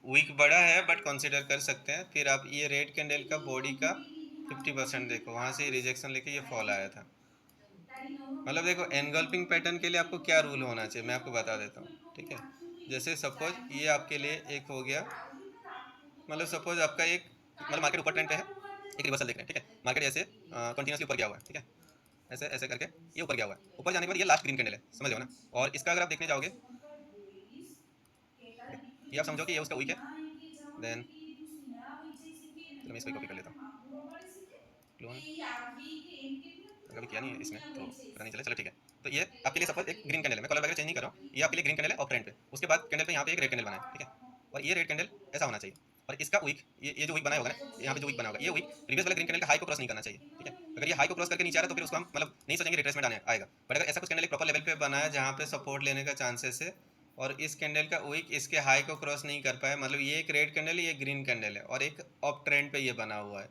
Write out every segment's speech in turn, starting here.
Week बड़ा है but consider कर सकते हैं। फिर आप ये रेड कैंडल का बॉडी का 50% देखो, वहाँ से रिजेक्शन लेके ये फॉल आया था। मतलब देखो एनगल्फिंग पैटर्न के लिए आपको क्या रूल होना चाहिए मैं आपको बता देता हूँ, ठीक है। जैसे सपोज ये आपके लिए एक हो गया, मतलब सपोज आपका एक, मतलब मार्केट ऊपर ट्रेंड पे है, एक रिवर्सल देख रहे हैं, ठीक है। मार्केट ऐसे कंटिन्यूसली ऊपर गया हुआ है, ठीक है, ऐसे ऐसे करके ये ऊपर गया हुआ है। ऊपर जाने के बाद ये लास्ट ग्रीन कैंडल है, समझ रहे हो ना। और इसका अगर आप देखने जाओगे, ठीक है, ये आप समझो कि ये उसका वीक है। देन चलो मैं इसको कॉपी कर लेता हूँ, क्लोन, कभी किया नहीं है इसमें तो पता नहीं चला, चलो ठीक है। तो ये आपके लिए सपोज एक ग्रीन कैंडल है, मैं कलर वगैरह चेंज नहीं कर रहा हूँ, ये आपके लिए ग्रीन कैंडल है ऑफ ट्रेंड पे। उसके बाद कैंडल पे यहाँ पे एक रेड कैंडल बना है, ठीक है। और ये रेड कैंडल ऐसा होना चाहिए। और इसका वीक, ये जो वीक बना होगा ना, यहाँ पे जो वीक बना होगा, ये वीक प्रीवियस वाला ग्रीन कैंडल का हाई को क्रॉस नहीं करना चाहिए, ठीक है। अगर ये हाई को क्रॉस करके नीचे आ रहा है तो फिर उसको हम मतलब नहीं सोचेंगे रिट्रेसमेंट आने आएगा। बट अगर ऐसा कुछ कैंडल एक प्रॉपर लेवल पे बना है जहाँ पे सपोर्ट लेने का चांसेस है, और इस कैंडल का वीक इसके हाई को क्रॉस नहीं कर पाया, मतलब ये एक रेड कैंडल है, ये ग्रीन कैंडल है, और एक ऑफ ट्रेंड पे ये बना हुआ है,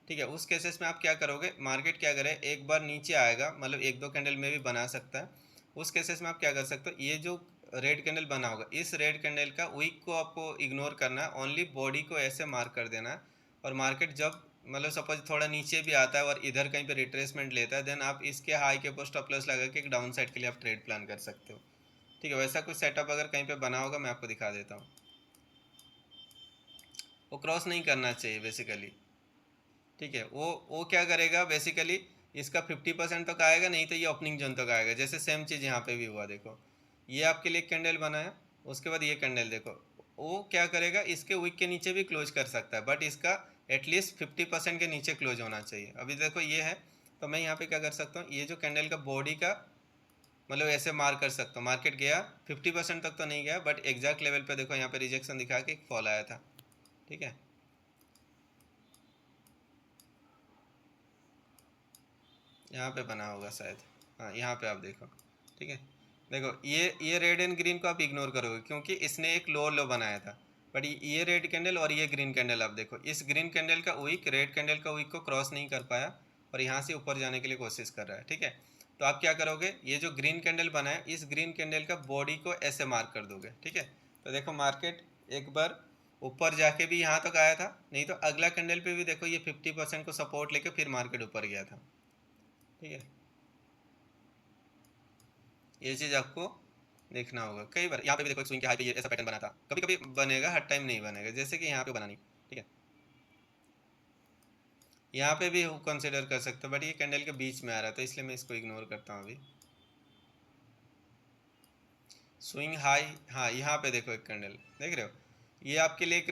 ठीक है। उस केसेस में आप क्या करोगे, मार्केट क्या करे, एक बार नीचे आएगा, मतलब एक दो कैंडल में भी बना सकता है। उस केसेस में आप क्या कर सकते हो, ये जो रेड कैंडल बना होगा, इस रेड कैंडल का वीक को आपको इग्नोर करना है, ओनली बॉडी को ऐसे मार्क कर देना है। और मार्केट जब मतलब सपोज थोड़ा नीचे भी आता है और इधर कहीं पे रिट्रेसमेंट लेता है, देन आप इसके हाई के ऊपर स्टॉप लॉस लगा के एक डाउन साइड के लिए आप ट्रेड प्लान कर सकते हो, ठीक है। वैसा कुछ सेटअप अगर कहीं पे बना होगा मैं आपको दिखा देता हूँ। वो क्रॉस नहीं करना चाहिए बेसिकली, ठीक है। वो क्या करेगा बेसिकली, इसका 50% तक आएगा, नहीं तो ये ओपनिंग जोन तक आएगा। जैसे सेम चीज़ यहाँ पे भी हुआ, देखो ये आपके लिए कैंडल बनाया, उसके बाद ये कैंडल देखो, वो क्या करेगा, इसके वीक के नीचे भी क्लोज कर सकता है, बट इसका एटलीस्ट 50% के नीचे क्लोज होना चाहिए। अभी देखो ये है, तो मैं यहाँ पे क्या कर सकता हूँ, ये जो कैंडल का बॉडी का मतलब ऐसे मार्क कर सकता हूँ, मार्केट गया 50% तक तो नहीं गया, बट एग्जैक्ट लेवल पे देखो यहाँ पे रिजेक्शन दिखा के एक फॉल आया था, ठीक है। यहाँ पे बना होगा शायद, हाँ यहाँ पे आप देखो, ठीक है। देखो ये रेड एंड ग्रीन को आप इग्नोर करोगे क्योंकि इसने एक लो लो बनाया था। बट ये रेड कैंडल और ये ग्रीन कैंडल आप देखो, इस ग्रीन कैंडल का वीक रेड कैंडल का वीक को क्रॉस नहीं कर पाया और यहाँ से ऊपर जाने के लिए कोशिश कर रहा है, ठीक है। तो आप क्या करोगे, ये जो ग्रीन कैंडल बना है, इस ग्रीन कैंडल का बॉडी को ऐसे मार्क कर दोगे, ठीक है। तो देखो मार्केट एक बार ऊपर जाके भी यहाँ तक आया था, नहीं तो अगला कैंडल पे भी देखो ये 50% को सपोर्ट लेके फिर मार्केट ऊपर गया था, ठीक है। ये चीज़ आपको देखना होगा। कई बार यहाँ पे भी देखो एक स्विंग के हाई पे ये ऐसा पैटर्न बना था, कभी कभी बनेगा, हर टाइम नहीं बनेगा, जैसे कि यहाँ पे बना नहीं, ठीक है। यहाँ पे भी कंसिडर कर सकते हो, बट ये कैंडल के बीच में आ रहा है तो इसलिए मैं इसको इग्नोर करता हूँ अभी। स्विंग हाई, हाँ यहाँ पे देखो एक कैंडल देख रहे हो, ये आपके लिए एक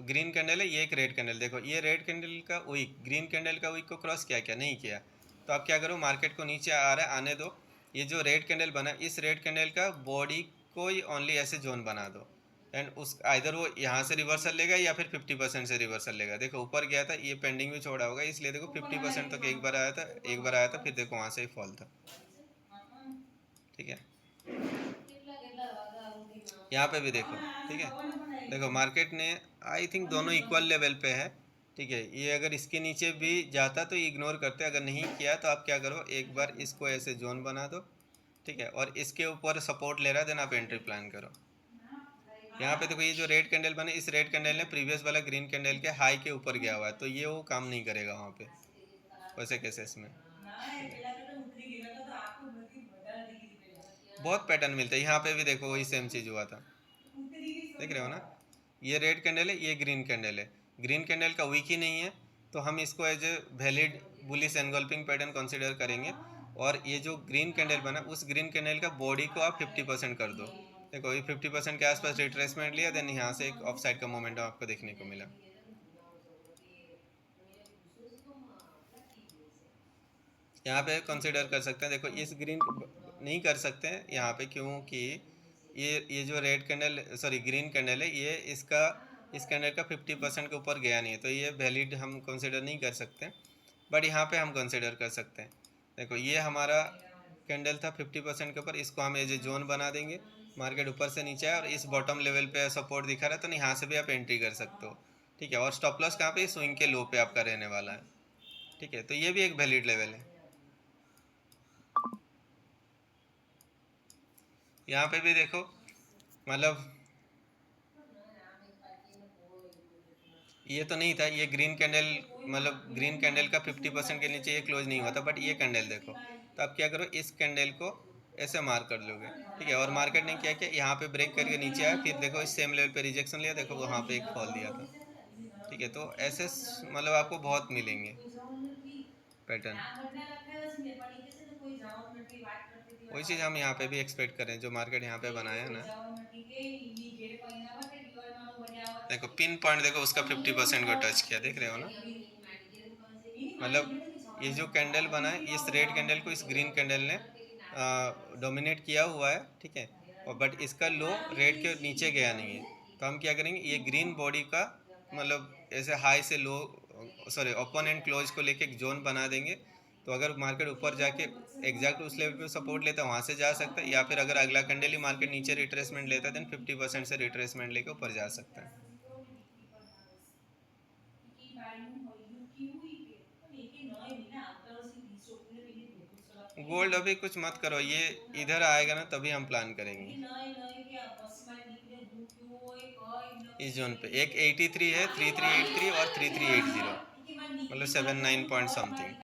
ग्रीन कैंडल है, ये एक रेड कैंडल। देखो ये रेड कैंडल का वीक ग्रीन कैंडल का वीक को क्रॉस किया क्या, नहीं किया। तो आप क्या करो, मार्केट को नीचे आ रहा है आने दो, ये जो रेड कैंडल बना इस रेड कैंडल का बॉडी को ही ओनली ऐसे जोन बना दो, एंड उस आइधर वो यहाँ से रिवर्सल लेगा या फिर 50% से रिवर्सल लेगा। देखो ऊपर गया था, ये पेंडिंग भी छोड़ा होगा, इसलिए देखो 50% तक एक बार आया था, एक बार आया था, फिर देखो वहाँ से ही फॉल था, ठीक है। यहाँ पे भी देखो, ठीक है। देखो मार्केट ने आई थिंक दोनों इक्वल लेवल पे है, ठीक है। ये अगर इसके नीचे भी जाता तो इग्नोर करते, अगर नहीं किया तो आप क्या करो, एक बार इसको ऐसे जोन बना दो, ठीक है। और इसके ऊपर सपोर्ट ले रहा है, देन आप एंट्री प्लान करो। यहाँ पे देखो ये जो रेड कैंडल बने, इस रेड कैंडल ने प्रीवियस वाला ग्रीन कैंडल के हाई के ऊपर गया हुआ है, तो ये वो काम नहीं करेगा वहाँ पे, वैसे केसेस में, ठीक है। बहुत पैटर्न मिलते हैं, यहाँ पे भी देखो वही सेम चीज़ हुआ था, देख रहे हो ना। ये रेड कैंडल है, ये ग्रीन कैंडल है, ग्रीन कैंडल का वीक ही नहीं है, तो हम इसको as a valid bullish engulfing pattern consider करेंगे। और ये जो ग्रीन कैंडल बना, उस ग्रीन कैंडल का बॉडी को आप 50% कर दो। देखो ये 50% के आसपास रिट्रेसमेंट लिया, देन यहाँ से एक ऑफ साइड का मोमेंटम आपको देखने को मिला। यहाँ पे कंसिडर कर सकते हैं, देखो इस ग्रीन नहीं कर सकते हैं यहाँ पे क्योंकि ये जो red candle sorry green candle है, ये इसका इस कैंडल का 50% के ऊपर गया नहीं है, तो ये वैलिड हम कंसिडर नहीं कर सकते। बट यहाँ पे हम कंसिडर कर सकते हैं। देखो ये हमारा कैंडल था 50% के ऊपर, इसको हम एज ए जोन बना देंगे। मार्केट ऊपर से नीचे है और इस बॉटम लेवल पे सपोर्ट दिखा रहा है, तो यहाँ से भी आप एंट्री कर सकते हो, ठीक है। और स्टॉप लॉस कहाँ पे, स्विंग के लो पे आपका रहने वाला है, ठीक है। तो ये भी एक वैलिड लेवल है। यहाँ पे भी देखो, मतलब ये तो नहीं था, ये ग्रीन कैंडल, मतलब ग्रीन कैंडल का 50% के नीचे ये क्लोज नहीं हुआ था, बट ये कैंडल देखो। तो आप क्या करो, इस कैंडल को ऐसे मार्क कर लोगे, ठीक है। और मार्केट ने क्या किया, यहाँ पे ब्रेक करके नीचे आया, फिर देखो इस सेम लेवल पे रिजेक्शन लिया, देखो वहाँ पे एक फॉल दिया था, ठीक है। तो ऐसे मतलब आपको बहुत मिलेंगे पैटर्न। वही चीज़ हम यहाँ पे भी एक्सपेक्ट करें, जो मार्केट यहाँ पे बनाया है ना। देखो पिन पॉइंट देखो, उसका 50% को टच किया, देख रहे हो ना। मतलब ये जो कैंडल बना है, इस रेड कैंडल को इस ग्रीन कैंडल ने डोमिनेट किया हुआ है, ठीक है। और बट इसका लो रेड के नीचे गया नहीं है। तो हम क्या करेंगे, ये ग्रीन बॉडी का मतलब ऐसे हाई से लो, सॉरी ओपन एंड क्लोज को लेके एक जोन बना देंगे। तो अगर मार्केट ऊपर जाके एग्जैक्ट उस लेवल पे सपोर्ट लेता है, वहाँ से जा सकता है, या फिर अगर अगला कैंडल ही मार्केट नीचे रिट्रेसमेंट लेता है, देन 50% से रिट्रेसमेंट लेके ऊपर जा सकता है। गोल्ड अभी कुछ मत करो, ये इधर आएगा ना तभी हम प्लान करेंगे। इस जोन पे एक 83 है, 3383 और 3380, मतलब 79 पॉइंट समथिंग।